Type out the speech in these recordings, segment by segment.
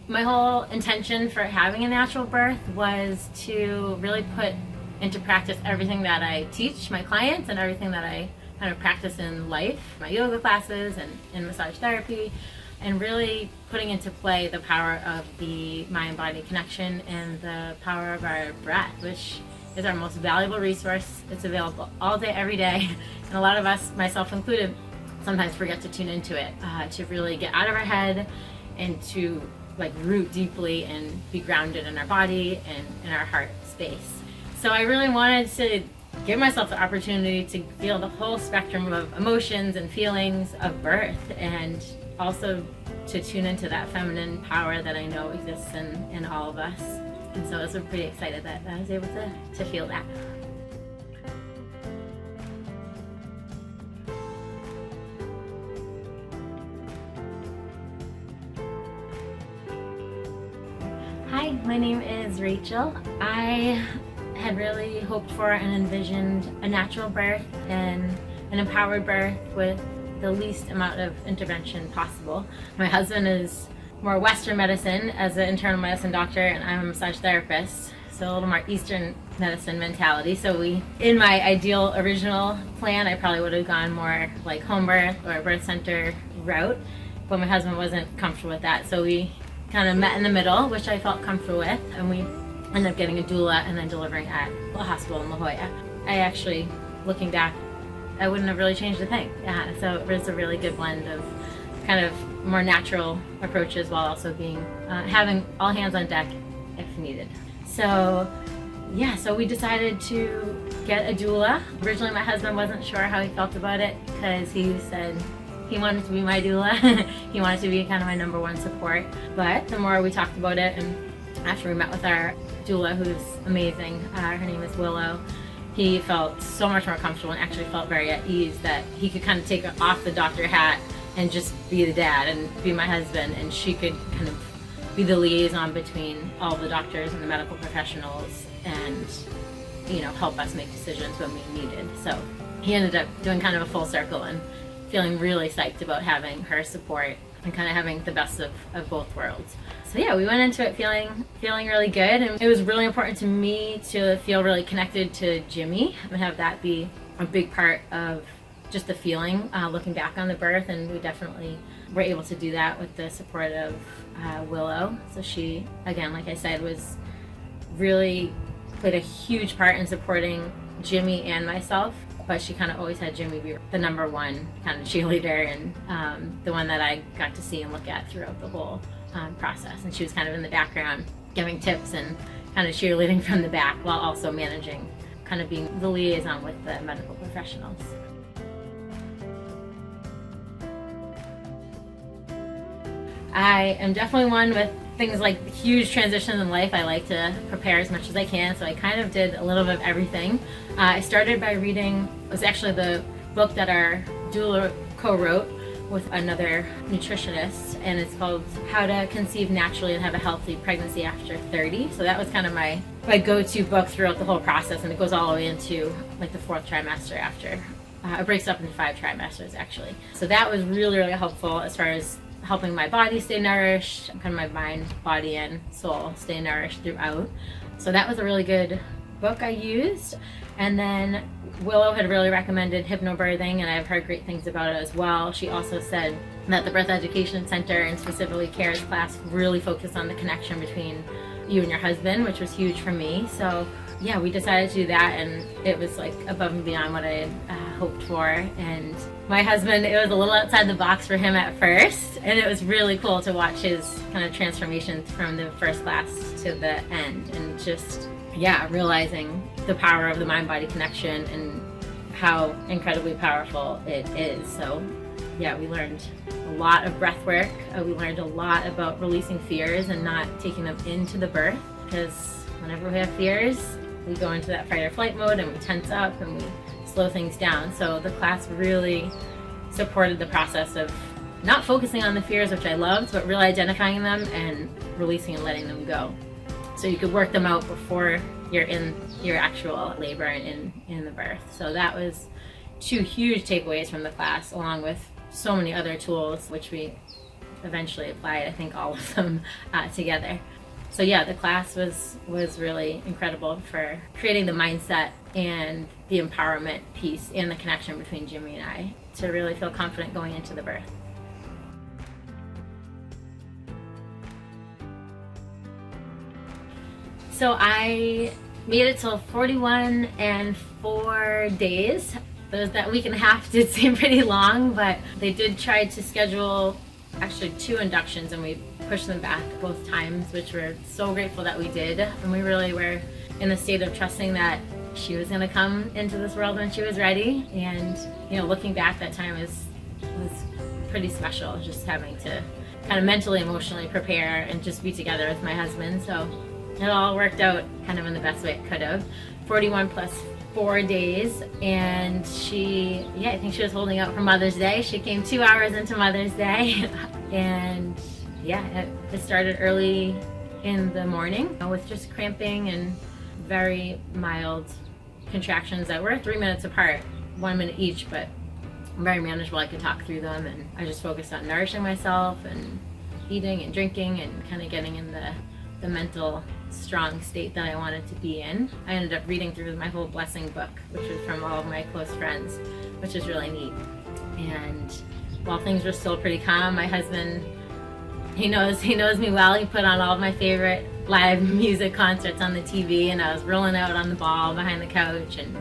My whole intention for having a natural birth was to really put into practice everything that I teach my clients and everything that I kind of practice in life, my yoga classes and in massage therapy, and really putting into play the power of the mind-body connection and the power of our breath, which is our most valuable resource. It's available all day, every day, and a lot of us, myself included, sometimes forget to tune into it, to really get out of our head and to root deeply and be grounded in our body and in our heart space. So I really wanted to give myself the opportunity to feel the whole spectrum of emotions and feelings of birth, and also to tune into that feminine power that I know exists in all of us. And so I was pretty excited that I was able to feel that. Hi, my name is Rachel. I had really hoped for and envisioned a natural birth and an empowered birth with the least amount of intervention possible. My husband is more Western medicine as an internal medicine doctor, and I'm a massage therapist, so a little more Eastern medicine mentality. So in my ideal original plan, I probably would have gone more like home birth or birth center route, but my husband wasn't comfortable with that. So we kind of met in the middle, which I felt comfortable with, and we ended up getting a doula and then delivering at a hospital in La Jolla. I actually, looking back, I wouldn't have really changed a thing. So it was a really good blend of kind of more natural approaches while also being having all hands on deck if needed. So we decided to get a doula. Originally my husband wasn't sure how he felt about it because he said he wanted to be my doula. He wanted to be kind of my number one support. But the more we talked about it, and after we met with our doula, who's amazing, her name is Willow, he felt so much more comfortable and actually felt very at ease that he could kind of take off the doctor hat and just be the dad and be my husband, and she could kind of be the liaison between all the doctors and the medical professionals and, help us make decisions when we needed. So he ended up doing kind of a full circle and feeling really psyched about having her support and kind of having the best of both worlds. So we went into it feeling really good, and it was really important to me to feel really connected to Jimmy and have that be a big part of just the feeling looking back on the birth, and we definitely were able to do that with the support of Willow. So she, again, like I said, was really played a huge part in supporting Jimmy and myself, but she kind of always had Jimmy be the number one kind of cheerleader and the one that I got to see and look at throughout the whole process. And she was kind of in the background giving tips and kind of cheerleading from the back while also managing, kind of being the liaison with the medical professionals. I am definitely one with things like huge transitions in life. I like to prepare as much as I can, so I kind of did a little bit of everything. I started by reading, it was actually the book that our doula co-wrote with another nutritionist, and it's called How to Conceive Naturally and Have a Healthy Pregnancy After 30. So that was kind of my go-to book throughout the whole process, and it goes all the way into like the 4th trimester after. It breaks up into 5 trimesters actually. So that was really, really helpful as far as helping my body stay nourished, kind of my mind, body, and soul stay nourished throughout. So that was a really good book I used. And then Willow had really recommended hypnobirthing, and I've heard great things about it as well. She also said that the Birth Education Center, and specifically CARES class, really focused on the connection between you and your husband, which was huge for me. So we decided to do that, and it was like above and beyond what I had hoped for. And my husband, it was a little outside the box for him at first, and it was really cool to watch his kind of transformation from the first class to the end, and just realizing the power of the mind-body connection and how incredibly powerful it is. So we learned a lot of breath work. We learned a lot about releasing fears and not taking them into the birth, because whenever we have fears, we go into that fight or flight mode and we tense up and we slow things down. So the class really supported the process of not focusing on the fears, which I loved, but really identifying them and releasing and letting them go. So you could work them out before you're in your actual labor and in the birth. So that was 2 huge takeaways from the class, along with so many other tools, which we eventually applied, I think, all of them together. So yeah, the class was really incredible for creating the mindset and the empowerment piece and the connection between Jimmy and I to really feel confident going into the birth. So I made it till 41 and 4 days. That week and a half did seem pretty long, but they did try to schedule actually 2 inductions, and we pushed them back both times, which we're so grateful that we did. And we really were in the state of trusting that she was going to come into this world when she was ready. And you know, looking back, that time was pretty special, just having to kind of mentally, emotionally prepare and just be together with my husband. So it all worked out kind of in the best way it could have. 41 plus 4 days, and I think she was holding out for Mother's Day. She came 2 hours into Mother's Day, and it started early in the morning with just cramping and very mild contractions that were 3 minutes apart, 1 minute each, but very manageable. I could talk through them, and I just focused on nourishing myself and eating and drinking and kind of getting in the mental strong state that I wanted to be in. I ended up reading through my whole blessing book, which was from all of my close friends, which was really neat. And while things were still pretty calm, my husband, he knows me well. He put on all of my favorite live music concerts on the TV, and I was rolling out on the ball behind the couch, and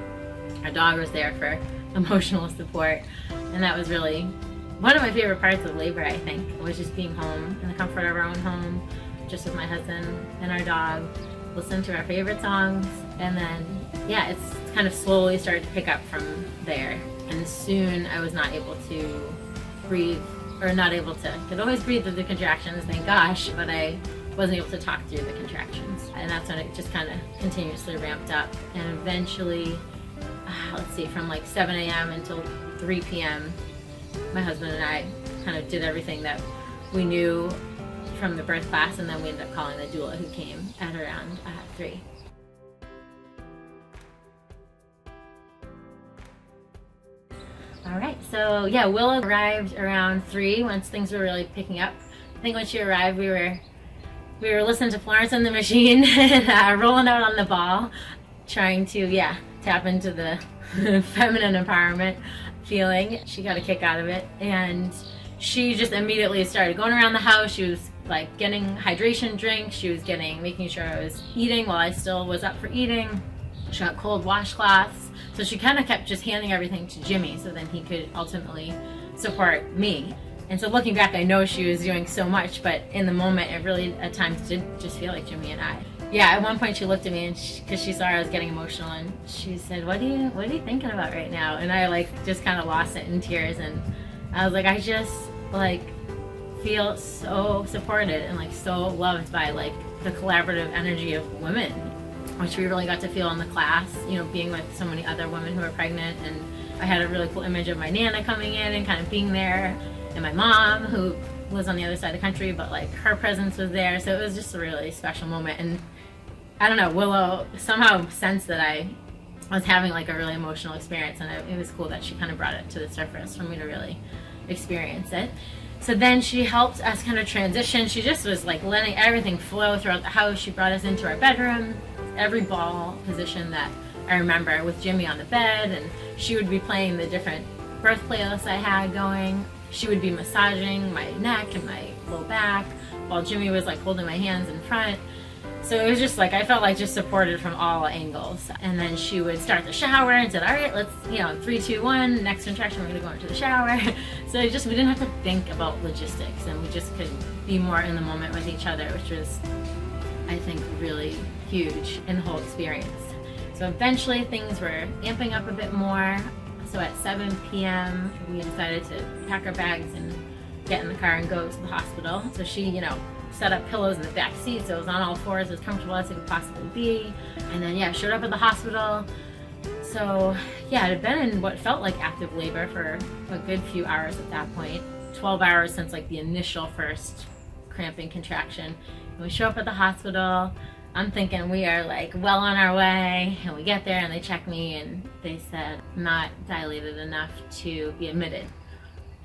our dog was there for emotional support. And that was really one of my favorite parts of labor, I think, was just being home in the comfort of our own home, just with my husband and our dog, listen to our favorite songs, and then it's kind of slowly started to pick up from there. And soon I was not able to breathe, or not able to, could always breathe through the contractions, thank gosh, but I wasn't able to talk through the contractions. And that's when it just kind of continuously ramped up. And eventually, from like 7 a.m. until 3 p.m., my husband and I kind of did everything that we knew from the birth class, and then we ended up calling the doula, who came at around 3. All right, so Willow arrived around 3 once things were really picking up. I think when she arrived, we were listening to Florence and the Machine and rolling out on the ball, trying to tap into the feminine empowerment feeling. She got a kick out of it, and she just immediately started going around the house. She was like getting hydration drinks. She was making sure I was eating while I still was up for eating. She got cold washcloths. So she kind of kept just handing everything to Jimmy so then he could ultimately support me. And so looking back, I know she was doing so much, but in the moment, it really at times did just feel like Jimmy and I. At one point she looked at me, and because she saw I was getting emotional, and she said, what are you thinking about right now? And I just kind of lost it in tears, and I was like, I just feel so supported and so loved by the collaborative energy of women, which we really got to feel in the class, being with so many other women who are pregnant. And I had a really cool image of my Nana coming in and kind of being there, and my mom, who lives on the other side of the country, but her presence was there. So it was just a really special moment. And I don't know, Willow somehow sensed that I was having a really emotional experience, and it was cool that she kind of brought it to the surface for me to really experience it. So then she helped us kind of transition. She just was letting everything flow throughout the house. She brought us into our bedroom, every ball position that I remember, with Jimmy on the bed, and she would be playing the different birth playlists I had going. She would be massaging my neck and my low back while Jimmy was holding my hands in front. So it was just I felt just supported from all angles. And then she would start the shower and said, all right, let's, 3, 2, 1, next contraction, we're gonna go into the shower. So we didn't have to think about logistics, and we just could be more in the moment with each other, which was, I think, really huge in the whole experience. So eventually things were amping up a bit more. So at 7 p.m. we decided to pack our bags and get in the car and go to the hospital. So she, set up pillows in the back seat, so it was on all fours, as comfortable as it could possibly be. And then showed up at the hospital. So it had been in what felt like active labor for a good few hours at that point. 12 hours since the initial first cramping contraction. And we show up at the hospital. I'm thinking we are well on our way, and we get there and they check me, and they said not dilated enough to be admitted.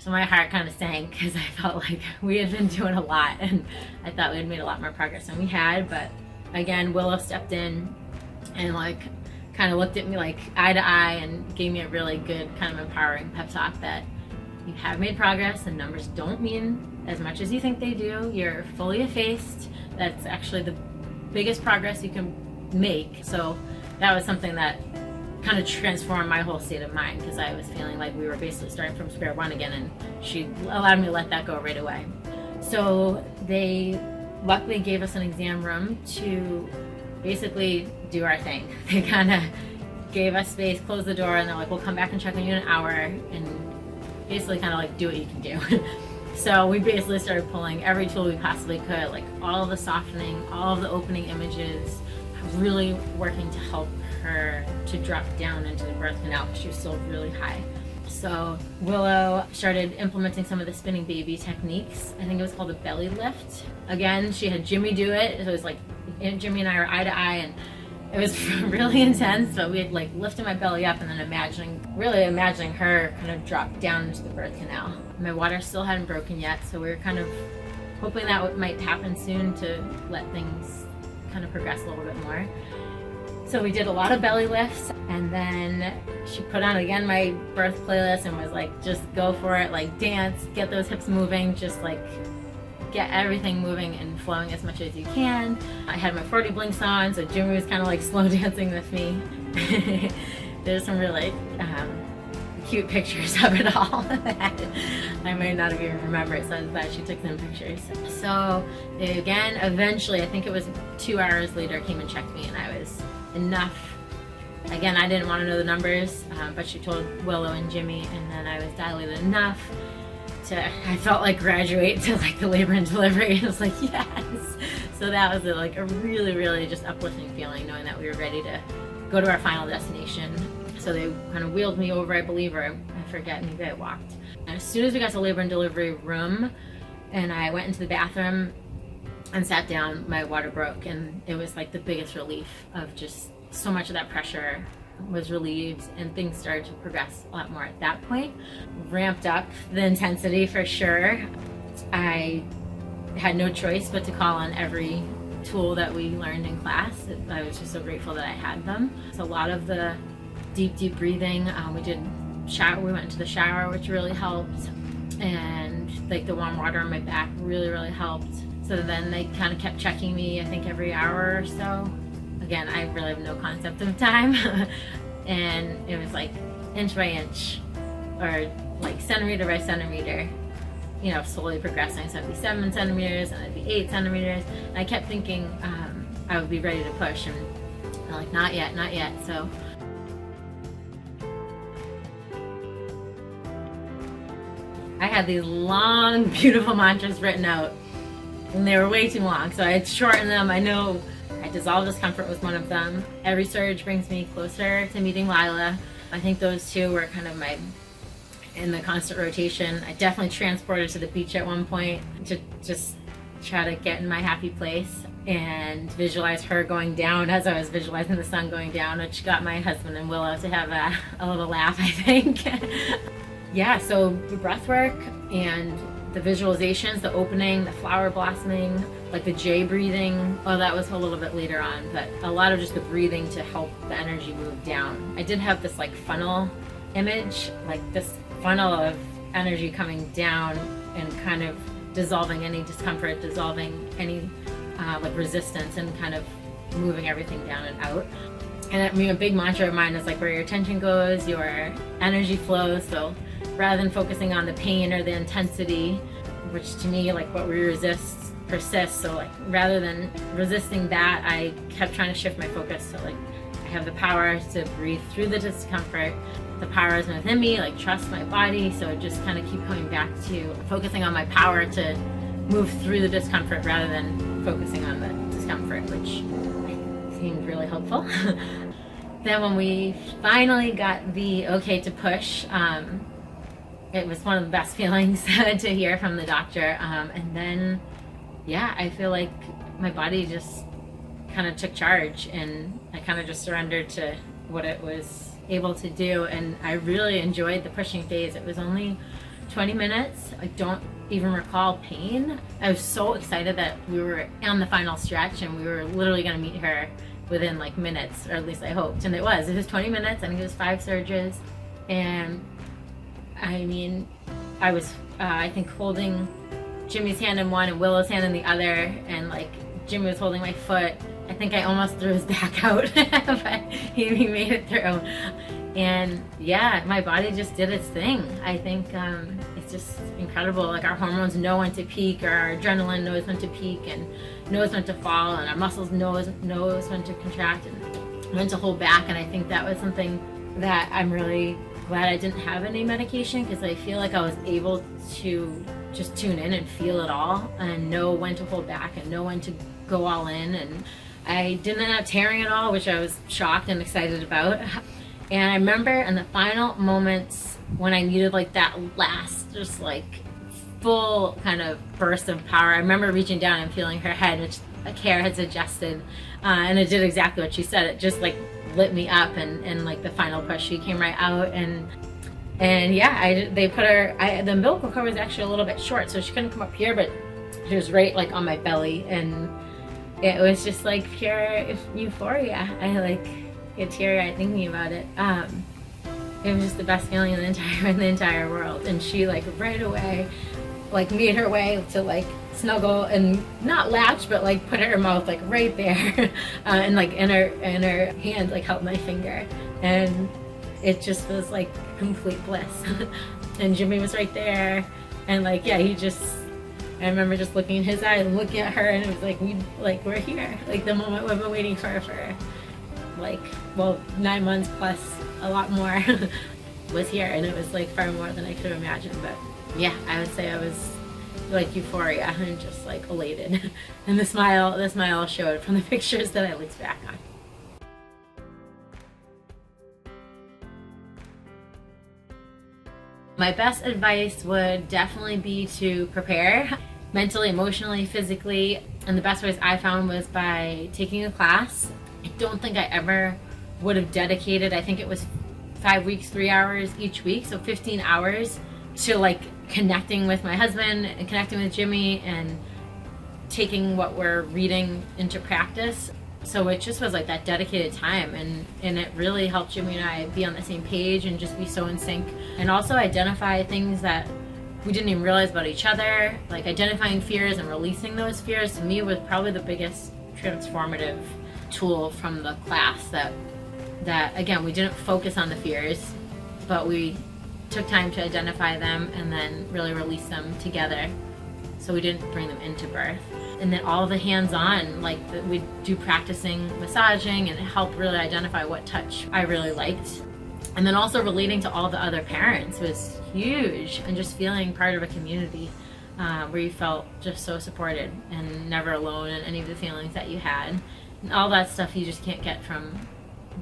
So my heart kind of sank because I felt like we had been doing a lot and I thought we had made a lot more progress than we had. But again, Willow stepped in and like kind of looked at me like eye to eye and gave me a really good kind of empowering pep talk that you have made progress. The numbers don't mean as much as you think they do. You're fully effaced. That's actually the biggest progress you can make. So that was something that kind of transformed my whole state of mind, because I was feeling like we were basically starting from square one again, and she allowed me to let that go right away. So they luckily gave us an exam room to basically do our thing. They kind of gave us space, closed the door, and they're like, we'll come back and check on you in an hour, and basically kind of like do what you can do. So we basically started pulling every tool we possibly could, like all of the softening, all of the opening images, really working to help her to drop down into the birth canal because she was still really high. So Willow started implementing some of the spinning baby techniques. I think it was called a belly lift. Again, she had Jimmy do it. It was like Jimmy and I were eye to eye, and it was really intense, but we had like lifted my belly up and then really imagining her kind of drop down into the birth canal. My water still hadn't broken yet, so we were kind of hoping that might happen soon to let things kind of progress a little bit more. So we did a lot of belly lifts, and then she put on again my birth playlist and was like, just go for it, like dance, get those hips moving, just like get everything moving and flowing as much as you can. I had my 40 blinks on, so Jimmy was kind of like slow dancing with me. There's some really cute pictures of it all that I might not have even remembered, so I'm glad she took some pictures. So they again, eventually, I think it was 2 hours later, came and checked me, and I was enough. Again, I didn't want to know the numbers, but she told Willow and Jimmy, and then I was dilated enough I felt like graduate to like the labor and delivery. I was like, yes. So that was like a really, really just uplifting feeling, knowing that we were ready to go to our final destination. So they kind of wheeled me over, I believe, or I forget, maybe I walked. And as soon as we got to the labor and delivery room and I went into the bathroom and sat down, my water broke, and it was like the biggest relief of just so much of that pressure was relieved, and things started to progress a lot more at that point. Ramped up the intensity for sure. I had no choice but to call on every tool that we learned in class. I was just so grateful that I had them. So a lot of the deep breathing, we went into the shower, which really helped, and like the warm water on my back really helped. So then they kind of kept checking me, I think every hour or so. Again, I really have no concept of time. And it was like inch by inch, or like centimeter by centimeter, you know, slowly progressing. So it'd be 7 centimeters, and it'd be 8 centimeters. And I kept thinking I would be ready to push, and I'm like, not yet. So I had these long, beautiful mantras written out, and they were way too long. So I had shortened them. I know dissolve discomfort was one of them. Every surge brings me closer to meeting Lila. I think those two were kind of in the constant rotation. I definitely transported to the beach at one point to just try to get in my happy place and visualize her going down as I was visualizing the sun going down, which got my husband and Willow to have a little laugh, I think. Yeah, so the breath work and the visualizations, the opening, the flower blossoming, like the J breathing. Oh, that was a little bit later on, but a lot of just the breathing to help the energy move down. I did have this like funnel image, like this funnel of energy coming down and kind of dissolving any discomfort, dissolving any like resistance, and kind of moving everything down and out. And I mean, a big mantra of mine is like, where your attention goes, your energy flows. So rather than focusing on the pain or the intensity, which to me, like what we resist persists. So like rather than resisting that, I kept trying to shift my focus to like, I have the power to breathe through the discomfort. The power is within me, like trust my body. So just kind of keep coming back to focusing on my power to move through the discomfort rather than focusing on the discomfort, which seemed really helpful. Then when we finally got the okay to push, it was one of the best feelings to hear from the doctor. And then, yeah, I feel like my body just kind of took charge, and I kind of just surrendered to what it was able to do. And I really enjoyed the pushing phase. It was only 20 minutes. I don't even recall pain. I was so excited that we were on the final stretch and we were literally going to meet her within like minutes, or at least I hoped. And it was 20 minutes. I think it was 5 surges. And I mean, I was, I think, holding Jimmy's hand in one and Willow's hand in the other, and like Jimmy was holding my foot. I think I almost threw his back out, but he made it through. And yeah, my body just did its thing. I think it's just incredible. Like, our hormones know when to peak, or our adrenaline knows when to peak and knows when to fall, and our muscles knows when to contract and when to hold back. And I think that was something that I'm really glad I didn't have any medication, because I feel like I was able to just tune in and feel it all and know when to hold back and know when to go all in. And I didn't end up tearing it all, which I was shocked and excited about. And I remember in the final moments when I needed like that last, just like full kind of burst of power, I remember reaching down and feeling her head, which a care had suggested, and it did exactly what she said. It just like lit me up, and like the final push, she came right out. And yeah, they put her, the umbilical cord was actually a little bit short, so she couldn't come up here, but she was right like on my belly, and it was just like pure euphoria. I like get teary-eyed thinking about it. It was just the best feeling in the entire world. And she like right away like made her way to like snuggle and not latch, but like put her mouth like right there, and like in her hand like held my finger, and it just was like complete bliss. And Jimmy was right there, and like yeah, I remember just looking in his eyes and looking at her, and it was like we're here, like the moment we've been waiting for like, well, 9 months plus a lot more was here, and it was like far more than I could have imagined. But yeah, I would say I was like euphoria and just like elated. And the smile showed from the pictures that I looked back on. My best advice would definitely be to prepare mentally, emotionally, physically, and the best ways I found was by taking a class. I don't think I ever would have dedicated, I think it was 5 weeks, 3 hours each week, so 15 hours to like connecting with my husband and connecting with Jimmy and taking what we're reading into practice. So it just was like that dedicated time, and it really helped Jimmy and I be on the same page and just be so in sync, and also identify things that we didn't even realize about each other. Like identifying fears and releasing those fears, to me, was probably the biggest transformative tool from the class. That again, we didn't focus on the fears, but we took time to identify them and then really release them together, so we didn't bring them into birth. And then all the hands-on, like we do practicing massaging, and it helped really identify what touch I really liked. And then also relating to all the other parents was huge, and just feeling part of a community where you felt just so supported and never alone in any of the feelings that you had. And all that stuff you just can't get from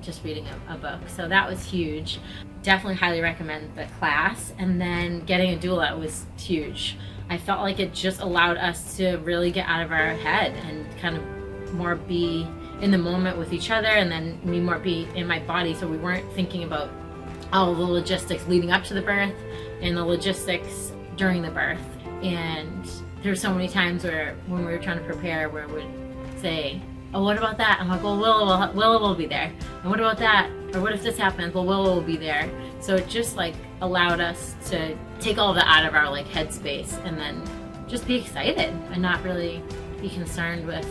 just reading a book. So that was huge. Definitely highly recommend the class. And then getting a doula was huge. I felt like it just allowed us to really get out of our head and kind of more be in the moment with each other, and then me more be in my body, so we weren't thinking about all the logistics leading up to the birth and the logistics during the birth. And there were so many times where when we were trying to prepare, where we would say, oh, what about that? I'm like, well, Willow will be there. And what about that? Or what if this happens? Well, Willow will be there. So it just like allowed us to take all that out of our like headspace, and then just be excited and not really be concerned with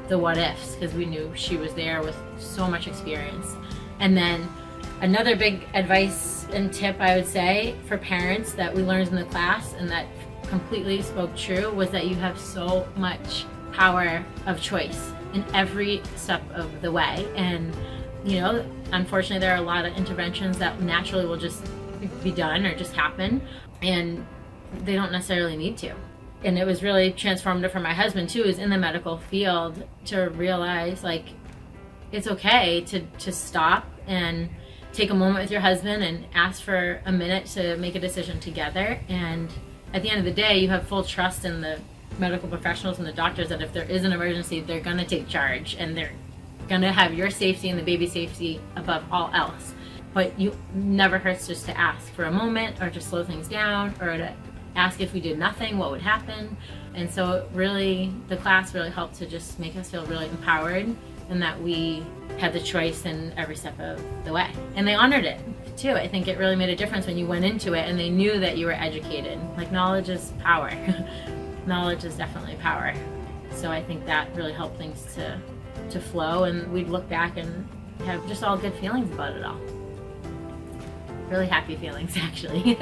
the what ifs, because we knew she was there with so much experience. And then another big advice and tip I would say for parents that we learned in the class, and that completely spoke true, was that you have so much power of choice in every step of the way. And you know, unfortunately, there are a lot of interventions that naturally will just be done or just happen, and they don't necessarily need to. And it was really transformative for my husband too, who's in the medical field, to realize like it's okay to stop and take a moment with your husband and ask for a minute to make a decision together. And at the end of the day, you have full trust in the medical professionals and the doctors that if there is an emergency, they're going to take charge, and they're going to have your safety and the baby's safety above all else. but you never hurts just to ask for a moment, or to slow things down, or to ask if we did nothing, what would happen. And so really, the class really helped to just make us feel really empowered, and that we had the choice in every step of the way. And they honored it too. I think it really made a difference when you went into it and they knew that you were educated. Like, knowledge is power. Knowledge is definitely power. So I think that really helped things to flow, and we'd look back and have just all good feelings about it all. Really happy feelings, actually.